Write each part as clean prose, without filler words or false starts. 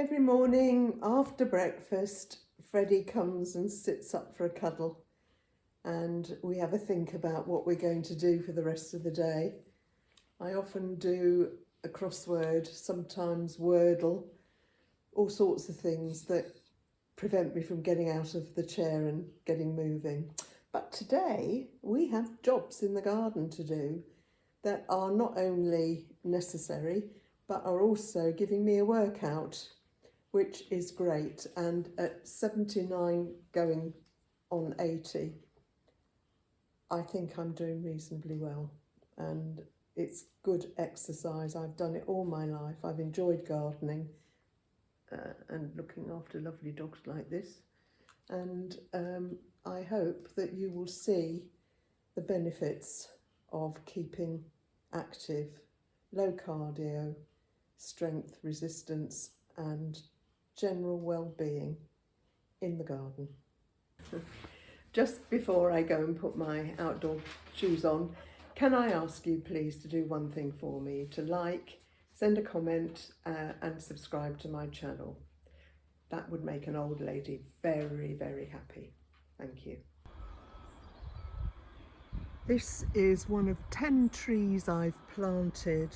Every morning after breakfast, Freddie comes and sits up for a cuddle, and we have a think about what we're going to do for the rest of the day. I often do a crossword, sometimes Wordle, all sorts of things that prevent me from getting out of the chair and getting moving. But today we have jobs in the garden to do that are not only necessary but are also giving me a workout, which is great. And at 79 going on 80, I think I'm doing reasonably well, and it's good exercise. I've done it all my life. I've enjoyed gardening and looking after lovely dogs like this, and I hope that you will see the benefits of keeping active, low cardio, strength, resistance and general well-being in the garden. Just before I go and put my outdoor shoes on, can I ask you please to do one thing for me, to like, send a comment and subscribe to my channel. That would make an old lady very, very happy. Thank you. This is one of 10 trees I've planted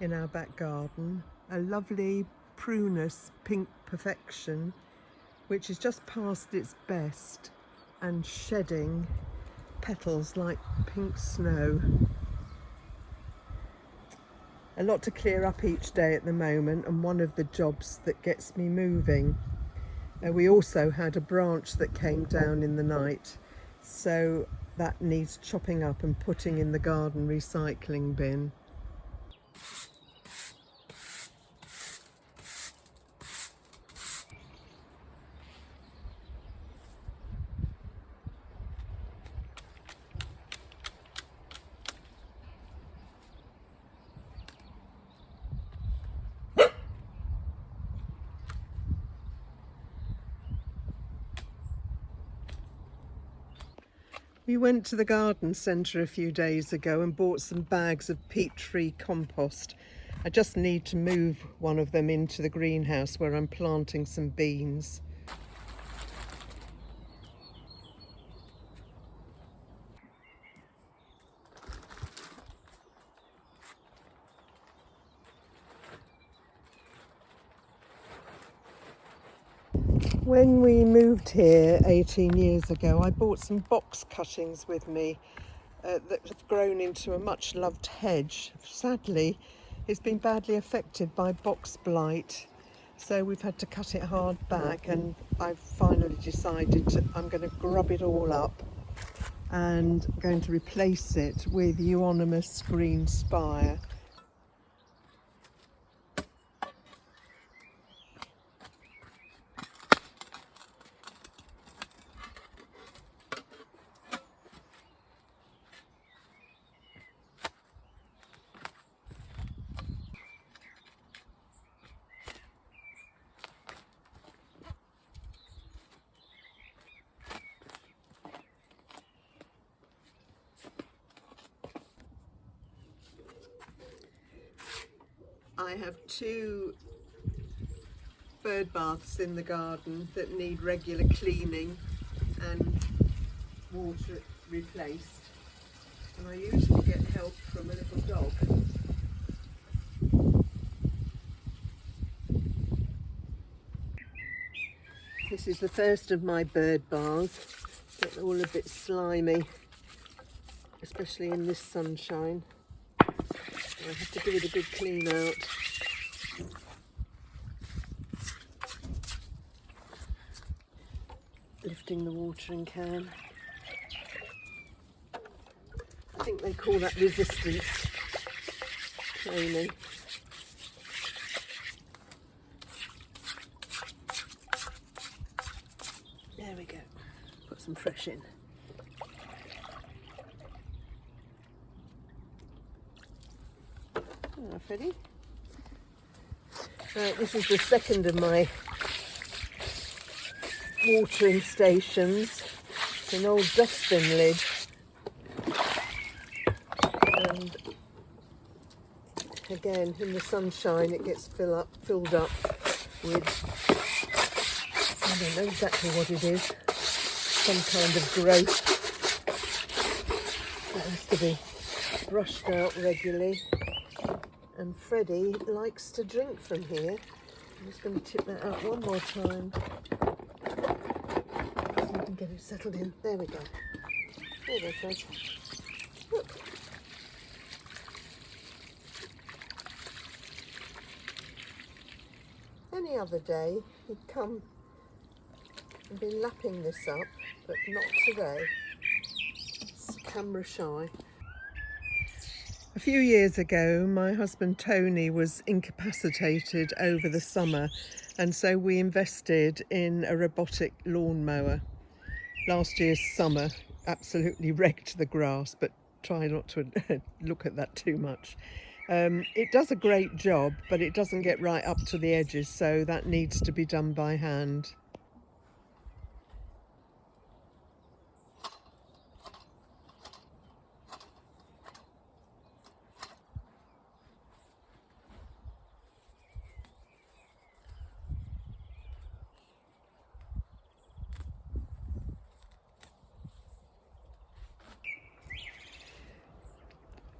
in our back garden. A lovely prunus pink perfection, which is just past its best and shedding petals like pink snow. A lot to clear up each day at the moment, and one of the jobs that gets me moving. We also had a branch that came down in the night, so that needs chopping up and putting in the garden recycling bin. We went to the garden centre a few days ago and bought some bags of peat tree compost. I just need to move one of them into the greenhouse where I'm planting some beans. When we moved here 18 years ago, I bought some box cuttings with me that have grown into a much loved hedge. Sadly, it's been badly affected by box blight, so we've had to cut it hard back, and I've finally decided I'm going to grub it all up and I'm going to replace it with euonymus green spire. I have 2 bird baths in the garden that need regular cleaning and water replaced, and I usually get help from a little dog. This is the first of my bird baths. They're all a bit slimy, especially in this sunshine. I have to give it a good clean out. Lifting the watering can. I think they call that resistance training. There we go. Put some fresh in. Oh, Freddie. Right, this is the second of my watering stations. It's an old dustbin lid, and again in the sunshine it gets filled up with, I don't know exactly what it is, some kind of growth that has to be brushed out regularly. And Freddie likes to drink from here. I'm just going to tip that out one more time so we can get it settled in. There we go. There we go, Fred. Look. Any other day he'd come and be lapping this up, but not today. It's camera shy. A few years ago, my husband Tony was incapacitated over the summer, and so we invested in a robotic lawnmower. Last year's summer absolutely wrecked the grass, but try not to look at that too much. It does a great job, but it doesn't get right up to the edges, so that needs to be done by hand.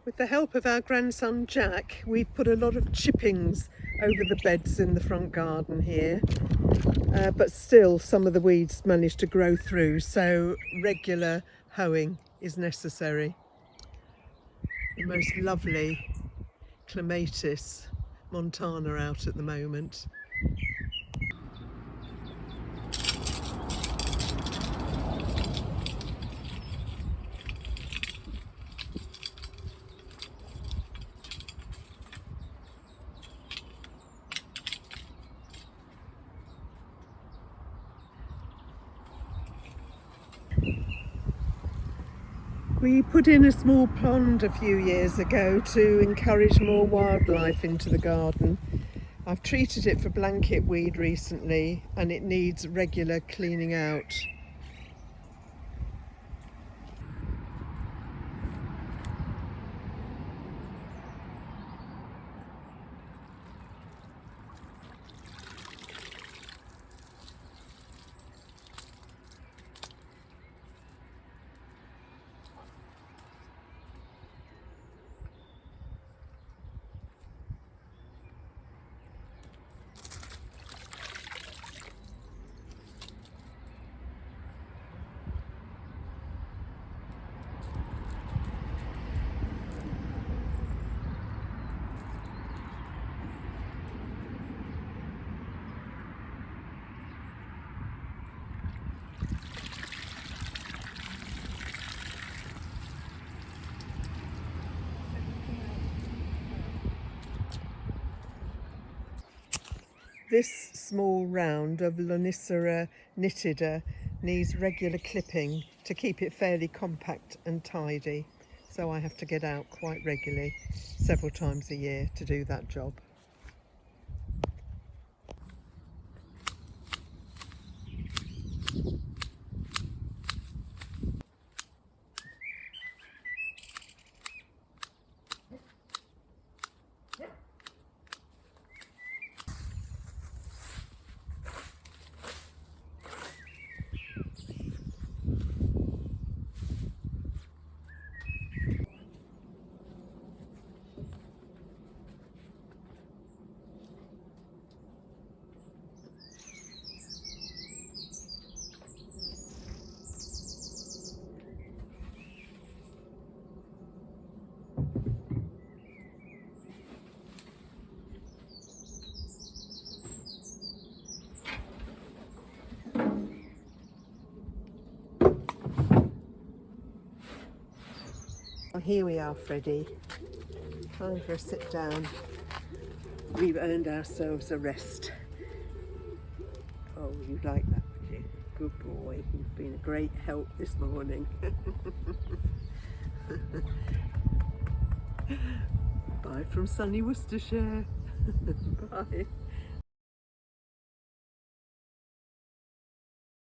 With the help of our grandson Jack, we've put a lot of chippings over the beds in the front garden here, but still some of the weeds managed to grow through, so regular hoeing is necessary. The most lovely Clematis montana out at the moment. We put in a small pond a few years ago to encourage more wildlife into the garden. I've treated it for blanket weed recently and it needs regular cleaning out. This small round of Lonicera nitida needs regular clipping to keep it fairly compact and tidy. So I have to get out quite regularly, several times a year, to do that job. Here we are, Freddie. Time for a sit down. We've earned ourselves a rest. Oh, you like that, would you? Good boy. You've been a great help this morning. Bye from sunny Worcestershire. Bye.